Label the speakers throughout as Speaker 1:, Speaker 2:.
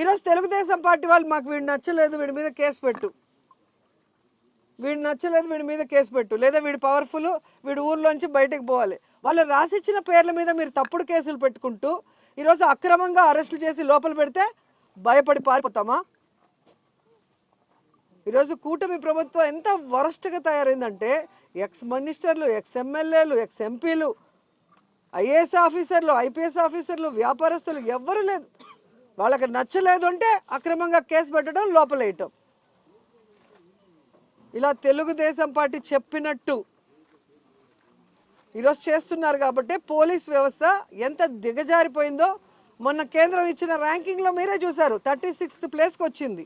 Speaker 1: ఈరోజు తెలుగుదేశం పార్టీ వాళ్ళు మాకు వీడు నచ్చలేదు, వీడి మీద కేసు పెట్టు, వీడు నచ్చలేదు, వీడి మీద కేసు పెట్టు, లేదా వీడు పవర్ఫుల్, వీడు ఊర్లోంచి బయటకు పోవాలి. వాళ్ళు రాసిచ్చిన పేర్ల మీద మీరు తప్పుడు కేసులు పెట్టుకుంటూ ఈరోజు అక్రమంగా అరెస్టులు చేసి లోపల పెడితే భయపడి పారిపోతామా? ఈరోజు కూటమి ప్రభుత్వం ఎంత వరస్ట్గా తయారైందంటే ఎక్స్ మినిస్టర్లు, ఎక్స్ ఎమ్మెల్యేలు, ఎక్స్ ఎంపీలు, ఐఏఎస్ ఆఫీసర్లు, ఐపీఎస్ ఆఫీసర్లు, వ్యాపారస్తులు ఎవ్వరూ లేదు. వాళ్ళకి నచ్చలేదు అంటే అక్రమంగా కేసు పెట్టడం, లోపలేయటం. ఇలా తెలుగుదేశం పార్టీ చెప్పినట్టు ఈరోజు చేస్తున్నారు. కాబట్టి పోలీస్ వ్యవస్థ ఎంత దిగజారిపోయిందో మొన్న కేంద్రం ఇచ్చిన ర్యాంకింగ్లో మీరే చూశారు, 36th ప్లేస్కి వచ్చింది.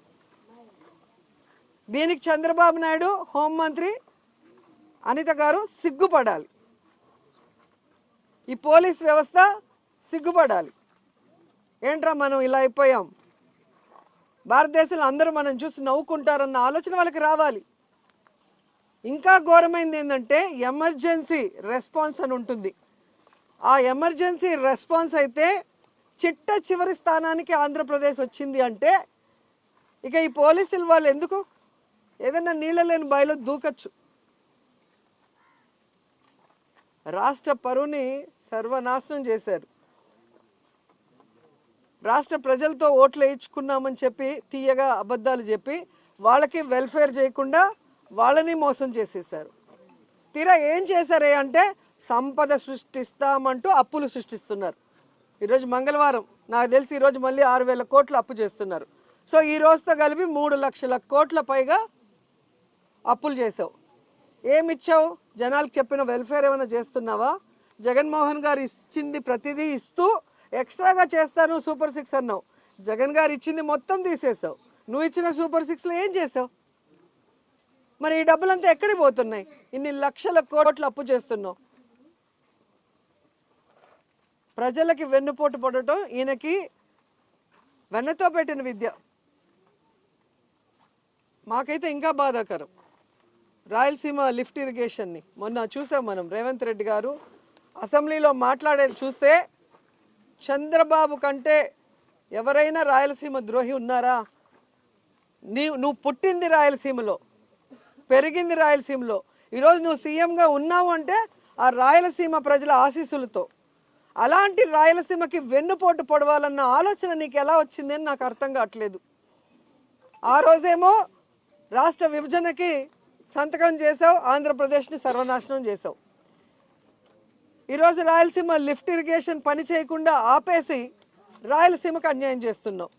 Speaker 1: దీనికి చంద్రబాబు నాయుడు, హోంమంత్రి అనిత గారు సిగ్గుపడాలి. ఈ పోలీస్ వ్యవస్థ సిగ్గుపడాలి. ఏంట్రా మనం ఇలా అయిపోయాం, భారతదేశంలో అందరూ మనం చూసి నవ్వుకుంటారన్న ఆలోచన వాళ్ళకి రావాలి. ఇంకా ఘోరమైంది ఏంటంటే ఎమర్జెన్సీ రెస్పాన్స్ అని ఉంటుంది. ఆ ఎమర్జెన్సీ రెస్పాన్స్ అయితే చిట్ట చివరి స్థానానికి ఆంధ్రప్రదేశ్ వచ్చింది అంటే ఇక ఈ పోలీసులు వాళ్ళు ఎందుకు ఏదైనా నీళ్ళ లేని బావిలో దూకచ్చు. రాష్ట్ర పరువుని సర్వనాశనం చేశారు. రాష్ట్ర ప్రజలతో ఓట్లు వేయించుకున్నామని చెప్పి తీయగా అబద్ధాలు చెప్పి వాళ్ళకి వెల్ఫేర్ చేయకుండా వాళ్ళని మోసం చేసేసారు. తీరా ఏం చేశారే అంటే సంపద సృష్టిస్తామంటూ అప్పులు సృష్టిస్తున్నారు. ఈరోజు మంగళవారం నాకు తెలిసి ఈరోజు మళ్ళీ 6,000 కోట్లు అప్పు చేస్తున్నారు. సో ఈ రోజుతో కలిపి 3 లక్షల కోట్ల పైగా అప్పులు చేసావు. ఏమిచ్చావు? జనాలకు చెప్పిన వెల్ఫేర్ ఏమైనా చేస్తున్నావా? జగన్మోహన్ గారు ఇచ్చింది ప్రతిదీ ఇస్తూ ఎక్స్ట్రాగా చేస్తాను సూపర్ 6 అన్నావు. జగన్ గారు ఇచ్చింది మొత్తం తీసేసావు. నువ్వు ఇచ్చిన సూపర్ 6లో ఏం చేసావు? మరి ఈ డబ్బులంతా ఎక్కడికి పోతున్నాయి? ఇన్ని లక్షల కోట్లు అప్పు చేస్తున్నావు. ప్రజలకి వెన్నుపోటు పడటం ఈయనకి వెన్నతో పెట్టిన విద్య. మాకైతే ఇంకా బాధాకరం. రాయలసీమ లిఫ్ట్ ఇరిగేషన్ని మొన్న చూసాం మనం. రేవంత్ రెడ్డి గారు అసెంబ్లీలో మాట్లాడేది చూస్తే చంద్రబాబు కంటే ఎవరైనా రాయలసీమ ద్రోహి ఉన్నారా? నువ్వు పుట్టింది రాయలసీమలో, పెరిగింది రాయలసీమలో. ఈరోజు నువ్వు సీఎంగా ఉన్నావు అంటే ఆ రాయలసీమ ప్రజల ఆశీస్సులతో. అలాంటి రాయలసీమకి వెన్నుపోటు పొడవాలన్న ఆలోచన నీకు ఎలా వచ్చిందని నాకు అర్థం కావట్లేదు. ఆ రోజేమో రాష్ట్ర విభజనకి సంతకం చేసావు, ఆంధ్రప్రదేశ్ని సర్వనాశనం చేసావు. ఈరోజు రాయలసీమ లిఫ్ట్ ఇరిగేషన్ పని చేయకుండా ఆపేసి రాయలసీమకు అన్యాయం చేస్తున్నావు.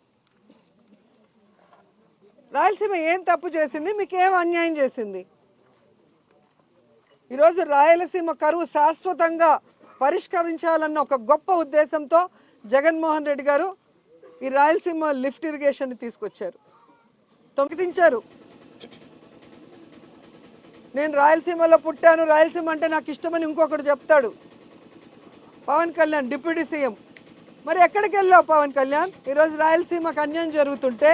Speaker 1: రాయలసీమ ఏం తప్పు చేసింది? మీకేం అన్యాయం చేసింది? ఈరోజు రాయలసీమ కరువు శాశ్వతంగా పరిష్కరించాలన్న ఒక గొప్ప ఉద్దేశంతో జగన్మోహన్ రెడ్డి గారు ఈ రాయలసీమ లిఫ్ట్ ఇరిగేషన్ తీసుకొచ్చారు, తొలగించారు. నేను రాయలసీమలో పుట్టాను, రాయలసీమ అంటే నాకు ఇష్టమని ఇంకొకటి చెప్తాడు పవన్ కళ్యాణ్, డిప్యూటీ సీఎం. మరి ఎక్కడికి వెళ్ళావు పవన్ కళ్యాణ్? ఈరోజు రాయలసీమకు అన్యాయం జరుగుతుంటే,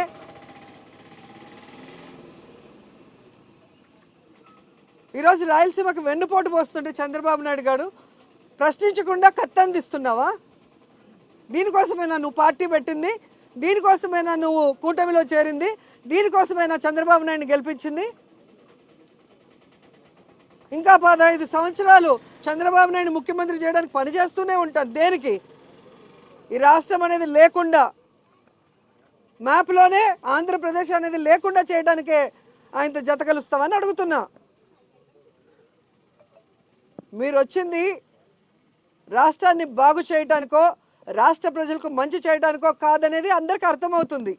Speaker 1: ఈరోజు రాయలసీమకు వెన్నుపోటు పోస్తుంటే చంద్రబాబు నాయుడు గారు ప్రశ్నించకుండా కత్తందిస్తున్నావా? దీనికోసమైనా నువ్వు పార్టీ పెట్టింది? దీనికోసమైనా నువ్వు కూటమిలో చేరింది? దీనికోసమైనా చంద్రబాబు నాయుడిని గెలిపించింది? ఇంకా 15 సంవత్సరాలు చంద్రబాబు నాయుడు ముఖ్యమంత్రి చేయడానికి పనిచేస్తూనే ఉంటారు. దేనికి? ఈ రాష్ట్రం అనేది లేకుండా, మ్యాప్లోనే ఆంధ్రప్రదేశ్ అనేది లేకుండా చేయడానికే ఆయనతో జత కలుస్తామని అడుగుతున్నా. మీరు వచ్చింది రాష్ట్రాన్ని బాగు చేయడానికో, రాష్ట్ర ప్రజలకు మంచి చేయడానికో కాదనేది అందరికీ అర్థమవుతుంది.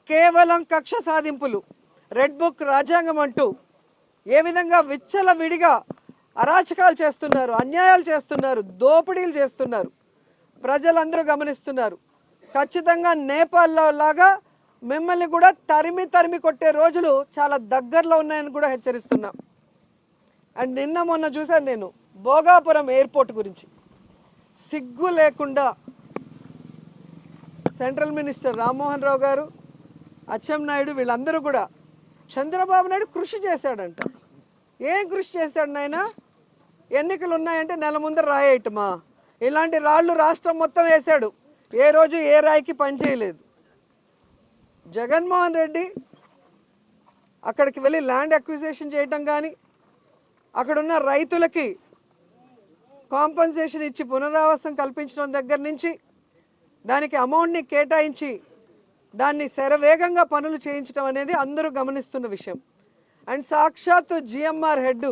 Speaker 1: కేవలం కక్ష సాధింపులు, రెడ్ బుక్ రాజ్యాంగం అంటూ ఏ విధంగా విచ్చలవిడిగా అరాచకాలు చేస్తున్నారు, అన్యాయాలు చేస్తున్నారు, దోపిడీలు చేస్తున్నారు, ప్రజలందరూ గమనిస్తున్నారు. ఖచ్చితంగా నేపాల్లో లాగా మిమ్మల్ని కూడా తరిమి కొట్టే రోజులు చాలా దగ్గరలో ఉన్నాయని కూడా హెచ్చరిస్తున్నాం. అండ్ నిన్న మొన్న చూశాను నేను భోగాపురం ఎయిర్పోర్ట్ గురించి. సిగ్గు లేకుండా సెంట్రల్ మినిస్టర్ రామ్మోహన్ రావు గారు, అచ్చెన్నాయుడు వీళ్ళందరూ కూడా చంద్రబాబు నాయుడు కృషి చేశాడంట. ఏం కృషి చేశాడు నాయన? ఎన్నికలు ఉన్నాయంటే నెల ముందర రాయేయటమా? ఇలాంటి రాళ్ళు రాష్ట్రం మొత్తం వేశాడు. ఏ రోజు ఏ రాయికి పనిచేయలేదు. జగన్మోహన్ రెడ్డి అక్కడికి వెళ్ళి ల్యాండ్ అక్విజిషన్ చేయటం కానీ, అక్కడున్న రైతులకి కాంపన్సేషన్ ఇచ్చి పునరావాసం కల్పించడం దగ్గర నుంచి దానికి అమౌంట్ని కేటాయించి దాన్ని శరవేగంగా పనులు చేయించడం అనేది అందరూ గమనిస్తున్న విషయం. అండ్ సాక్షాత్తు జిఎంఆర్ హెడ్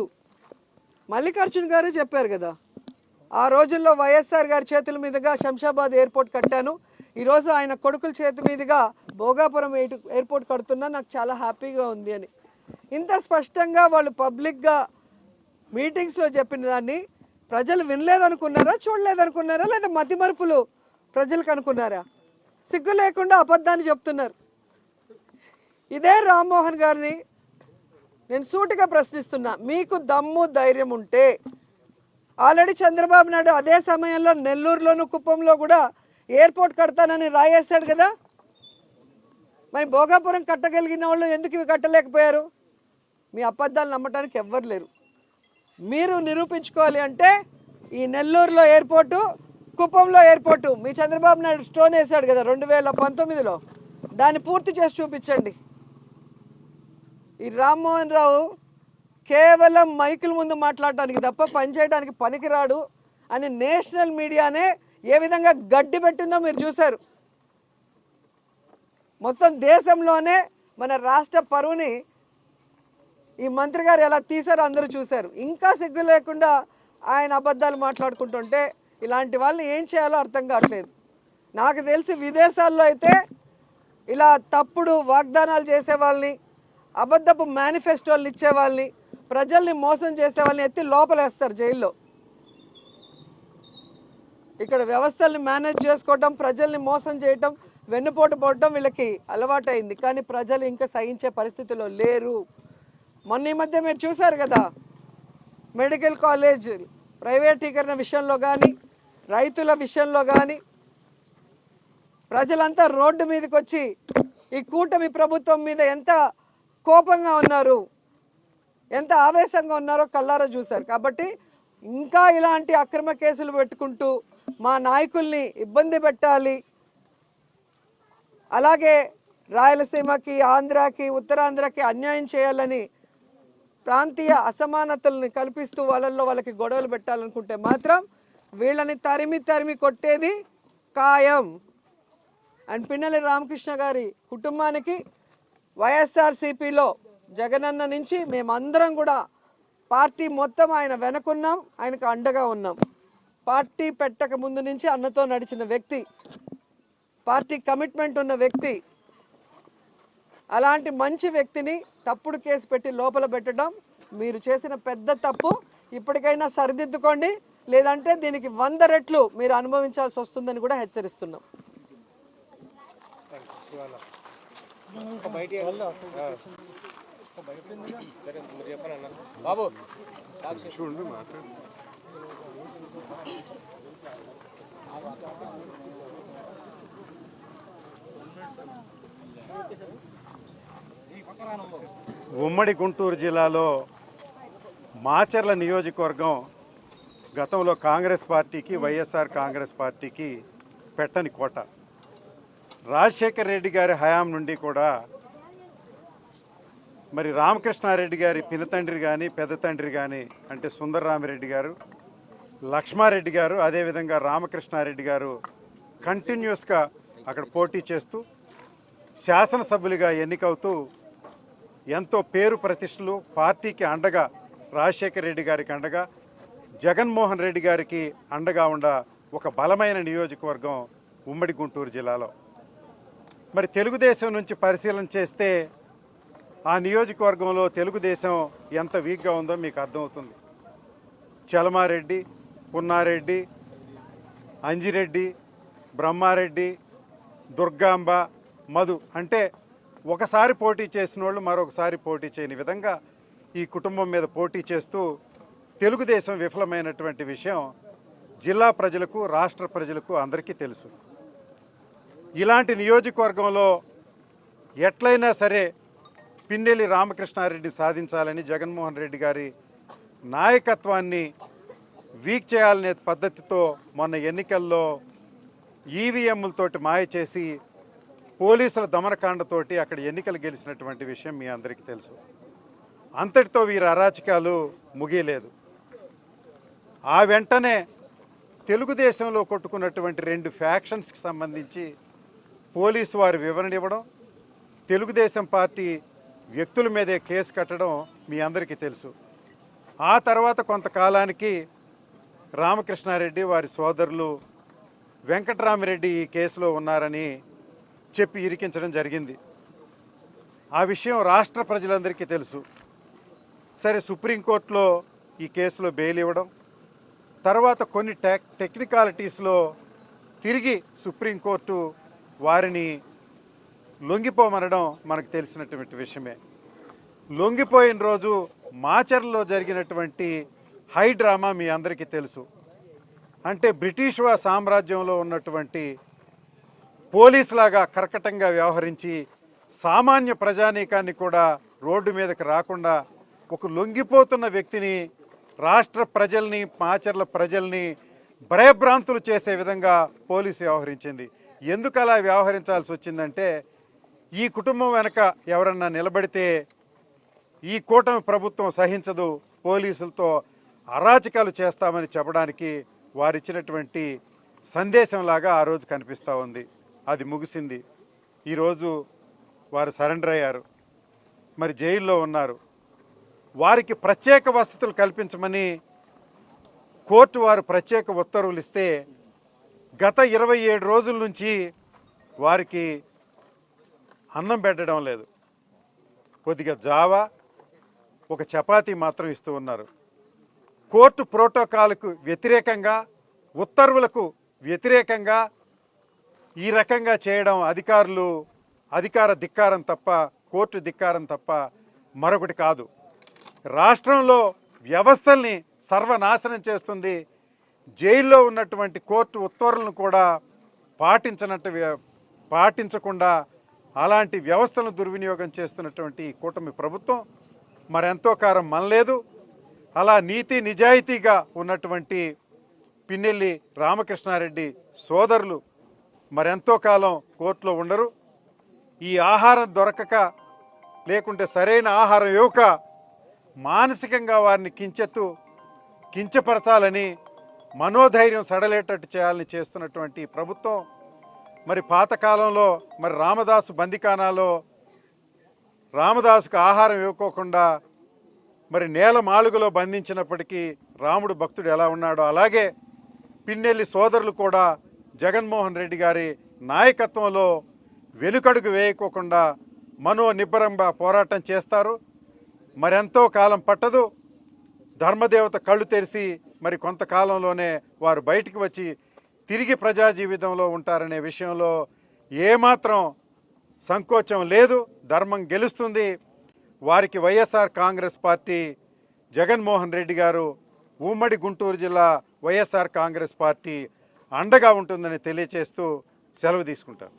Speaker 1: మల్లికార్జున్ గారు చెప్పారు కదా, ఆ రోజుల్లో వైఎస్ఆర్ గారి చేతుల మీదుగా శంషాబాద్ ఎయిర్పోర్ట్ కట్టాను, ఈరోజు ఆయన కొడుకుల చేతి మీదుగా భోగాపురం ఎయిర్పోర్ట్ కడుతున్నా, నాకు చాలా హ్యాపీగా ఉంది అని. ఇంత స్పష్టంగా వాళ్ళు పబ్లిక్గా మీటింగ్స్లో చెప్పిన దాన్ని ప్రజలు వినలేదనుకున్నారా, చూడలేదనుకున్నారా, లేదా మతిమరుపులు ప్రజలకు అనుకున్నారా? సిగ్గు లేకుండా అబద్ధాన్ని చెప్తున్నారు. ఇదే రామ్మోహన్ గారిని నేను సూటిగా ప్రశ్నిస్తున్నా, మీకు దమ్ము ధైర్యం ఉంటే ఆల్రెడీ చంద్రబాబు నాయుడు అదే సమయంలో నెల్లూరులోను కుప్పంలో కూడా ఎయిర్పోర్ట్ కడతానని రాయేశాడు కదా, మరి భోగాపురం కట్టగలిగిన వాళ్ళు ఎందుకు ఇవి కట్టలేకపోయారు? మీ అబద్ధాలు నమ్మటానికి ఎవ్వరు లేరు. మీరు నిరూపించుకోవాలి అంటే ఈ నెల్లూరులో ఎయిర్పోర్టు, కుప్పంలో ఎయిర్పోర్టు మీ చంద్రబాబు నాయుడు స్టోన్ వేశాడు కదా 2019లో, దాన్ని పూర్తి చేసి చూపించండి. ఈ రామ్మోహన్ రావు కేవలం మైకుల ముందు మాట్లాడటానికి తప్ప పనిచేయడానికి పనికిరాడు అని నేషనల్ మీడియానే ఏ విధంగా గడ్డి పెట్టిందో మీరు చూశారు. మొత్తం దేశంలోనే మన రాష్ట్ర పరువుని ఈ మంత్రి గారు ఎలా తీశారో అందరూ చూశారు. ఇంకా సిగ్గు లేకుండా ఆయన అబద్ధాలు మాట్లాడుకుంటుంటే ఇలాంటి వాళ్ళని ఏం చేయాలో అర్థం కావట్లేదు. నాకు తెలిసి విదేశాల్లో అయితే ఇలా తప్పుడు వాగ్దానాలు చేసే వాళ్ళని, అబద్ధపు మేనిఫెస్టోలు ఇచ్చే వాళ్ళని, ప్రజల్ని మోసం చేసే వాళ్ళని ఎత్తి లోపలేస్తారు జైల్లో. ఇక్కడ వ్యవస్థల్ని మేనేజ్ చేసుకోవటం, ప్రజల్ని మోసం చేయటం, వెన్నుపోటు పోవటం వీళ్ళకి అలవాటైంది. కానీ ప్రజలు ఇంకా సహించే పరిస్థితిలో లేరు. మొన్న ఈ మధ్య మీరు చూశారు కదా, మెడికల్ కాలేజ్ ప్రైవేటీకరణ విషయంలో కానీ, రైతుల విషయంలో కానీ ప్రజలంతా రోడ్డు మీదకి వచ్చి ఈ కూటమి ప్రభుత్వం మీద ఎంత కోపంగా ఉన్నారు, ఎంత ఆవేశంగా ఉన్నారో కళ్ళారా చూశారు. కాబట్టి ఇంకా ఇలాంటి అక్రమ కేసులు పెట్టుకుంటూ మా నాయకుల్ని ఇబ్బంది పెట్టాలి, అలాగే రాయలసీమకి, ఆంధ్రాకి, ఉత్తరాంధ్రకి అన్యాయం చేయాలని ప్రాంతీయ అసమానతల్ని కల్పిస్తూ వాళ్ళకి గొడవలు పెట్టాలనుకుంటే మాత్రం వీళ్ళని తరిమి కొట్టేది ఖాయం. అండ్ పిన్నెల్లి రామకృష్ణ గారి కుటుంబానికి వైఎస్ఆర్సీపీలో జగనన్న నుంచి మేమందరం కూడా పార్టీ మొత్తం ఆయన వెనకున్నాం, ఆయనకు అండగా ఉన్నాం. పార్టీ పెట్టక ముందు నుంచి అన్నతో నడిచిన వ్యక్తి, పార్టీ కమిట్మెంట్ ఉన్న వ్యక్తి. అలాంటి మంచి వ్యక్తిని తప్పుడు కేసు పెట్టి లోపల పెట్టడం మీరు చేసిన పెద్ద తప్పు. ఇప్పటికైనా సరిదిద్దుకోండి, లేదంటే దీనికి 100 రెట్లు మీరు అనుభవించాల్సి వస్తుందని కూడా హెచ్చరిస్తున్నాం.
Speaker 2: ఉమ్మడి గుంటూరు జిల్లాలో మాచర్ల నియోజకవర్గం గతంలో కాంగ్రెస్ పార్టీకి, వైఎస్ఆర్ కాంగ్రెస్ పార్టీకి పెట్టని కోట. రాజశేఖర్ రెడ్డి గారి హయాం నుండి కూడా మరి రామకృష్ణారెడ్డి గారి పినతండ్రి కానీ, పెద్ద తండ్రి కానీ అంటే సుందరరామిరెడ్డి గారు, లక్ష్మారెడ్డి గారు, అదేవిధంగా రామకృష్ణారెడ్డి గారు కంటిన్యూస్గా అక్కడ పోటీ చేస్తూ శాసనసభ్యులుగా ఎన్నికవుతూ ఎంతో పేరు ప్రతిష్టలు, పార్టీకి అండగా రాజశేఖర రెడ్డి గారికి అండగా, జగన్మోహన్ రెడ్డి గారికి అండగా ఉండ ఒక బలమైన నియోజకవర్గం ఉమ్మడి గుంటూరు జిల్లాలో. మరి తెలుగుదేశం నుంచి పరిశీలన చేస్తే ఆ నియోజకవర్గంలో తెలుగుదేశం ఎంత వీక్గా ఉందో మీకు అర్థమవుతుంది. చలమారెడ్డి, పున్నారెడ్డి, అంజిరెడ్డి, బ్రహ్మారెడ్డి, దుర్గాంబ, మధు అంటే ఒకసారి పోటీ చేసిన వాళ్ళు మరొకసారి పోటీ చేయని విధంగా ఈ కుటుంబం మీద పోటీ చేస్తూ తెలుగుదేశం విఫలమైనటువంటి విషయం జిల్లా ప్రజలకు, రాష్ట్ర ప్రజలకు అందరికీ తెలుసు. ఇలాంటి నియోజకవర్గంలో ఎట్లయినా సరే పిన్నెల్లి రామకృష్ణారెడ్డి సాధించాలని జగన్మోహన్ రెడ్డి గారి నాయకత్వాన్ని వీక్ చేయాలనే పద్ధతితో మొన్న ఎన్నికల్లో ఈవీఎంలతోటి మాయ చేసి పోలీసుల దమనకాండతోటి అక్కడ ఎన్నికలు గెలిచినటువంటి విషయం మీ అందరికీ తెలుసు. అంతటితో వీరి అరాచకాలు ముగియలేదు. ఆ వెంటనే తెలుగుదేశంలో కొట్టుకున్నటువంటి 2 ఫ్యాక్షన్స్కి సంబంధించి పోలీసు వారు వివరణ ఇవ్వడం, తెలుగుదేశం పార్టీ వ్యక్తుల మీదే కేసు కట్టడం మీ అందరికీ తెలుసు. ఆ తర్వాత కొంతకాలానికి రామకృష్ణారెడ్డి వారి సోదరులు వెంకటరామిరెడ్డి ఈ కేసులో ఉన్నారని చెప్పి ఇరికించడం జరిగింది. ఆ విషయం రాష్ట్ర ప్రజలందరికీ తెలుసు. సరే, సుప్రీంకోర్టులో ఈ కేసులో బెయిల్ ఇవ్వడం, తర్వాత కొన్ని టెక్నికాలిటీస్లో తిరిగి సుప్రీంకోర్టు వారిని లొంగిపోమనడం మనకు తెలిసినటువంటి విషయమే. లొంగిపోయిన రోజు మాచర్లో జరిగినటువంటి హై డ్రామా మీ అందరికీ తెలుసు. అంటే బ్రిటిష్ సామ్రాజ్యంలో ఉన్నటువంటి పోలీసులాగా కర్కటంగా వ్యవహరించి సామాన్య ప్రజానీకాన్ని కూడా రోడ్డు మీదకి రాకుండా ఒక లొంగిపోతున్న వ్యక్తిని, రాష్ట్ర ప్రజల్ని, మాచర్ల ప్రజల్ని భయభ్రాంతులు చేసే విధంగా పోలీసు వ్యవహరించింది. ఎందుకు అలా వ్యవహరించాల్సి వచ్చిందంటే, ఈ కుటుంబం వెనక ఎవరన్నా నిలబడితే ఈ కూటమి ప్రభుత్వం సహించదు, పోలీసులతో అరాచకాలు చేస్తామని చెప్పడానికి వారిచ్చినటువంటి సందేశంలాగా ఆ రోజు కనిపిస్తూ ఉంది. అది ముగిసింది. ఈరోజు వారు సరెండర్ అయ్యారు, మరి జైల్లో ఉన్నారు. వారికి ప్రత్యేక వసతులు కల్పించమని కోర్టు వారు ప్రత్యేక ఉత్తర్వులు ఇస్తే గత 27 రోజుల నుంచి వారికి అన్నం పెట్టడం లేదు. కొద్దిగా జావా, ఒక చపాతీ మాత్రం ఇస్తూ ఉన్నారు. కోర్టు ప్రోటోకాల్కు వ్యతిరేకంగా, ఉత్తర్వులకు వ్యతిరేకంగా ఈ రకంగా చేయడం అధికార ధిక్కారం తప్ప, కోర్టు ధిక్కారం తప్ప మరొకటి కాదు. రాష్ట్రంలో వ్యవస్థల్ని సర్వనాశనం చేస్తుంది. జైల్లో ఉన్నటువంటి కోర్టు ఉత్తర్వులను కూడా పాటించకుండా అలాంటి వ్యవస్థలను దుర్వినియోగం చేస్తున్నటువంటి కూటమి ప్రభుత్వం మరెంతో కాలం మనలేదు. అలా నీతి నిజాయితీగా ఉన్నటువంటి పిన్నెల్లి రామకృష్ణారెడ్డి సోదరులు మరెంతో కాలం కోర్టులో ఉండరు. ఈ ఆహారం దొరకక, లేకుంటే సరైన ఆహారం ఇవ్వక మానసికంగా వారిని కించపరచాలని, మనోధైర్యం సడలేటట్టు చేయాలని చేస్తున్నటువంటి ప్రభుత్వం మరి పాతకాలంలో మరి రామదాసు బందికానాలో రామదాసుకు ఆహారం ఇవ్వకోకుండా మరి నేల మాలుగులో బంధించినప్పటికీ రాముడు భక్తుడు ఎలా ఉన్నాడో అలాగే పిన్నెల్లి సోదరులు కూడా జగన్మోహన్ రెడ్డి గారి నాయకత్వంలో వెనుకడుగు వేయకోకుండా మనోనిబ్బరంగా పోరాటం చేస్తారు. మరెంతో కాలం పట్టదు. ధర్మదేవత కళ్ళు తెరిచి మరి కొంతకాలంలోనే వారు బయటికి వచ్చి తిరిగి ప్రజా జీవితంలో ఉంటారనే విషయంలో ఏమాత్రం సంకోచం లేదు. ధర్మం గెలుస్తుంది. వారికి వైఎస్ఆర్ కాంగ్రెస్ పార్టీ, జగన్మోహన్ రెడ్డి గారు, ఉమ్మడి గుంటూరు జిల్లా వైఎస్ఆర్ కాంగ్రెస్ పార్టీ అండగా ఉంటుందని తెలియచేస్తూ సెలవు తీసుకుంటారు.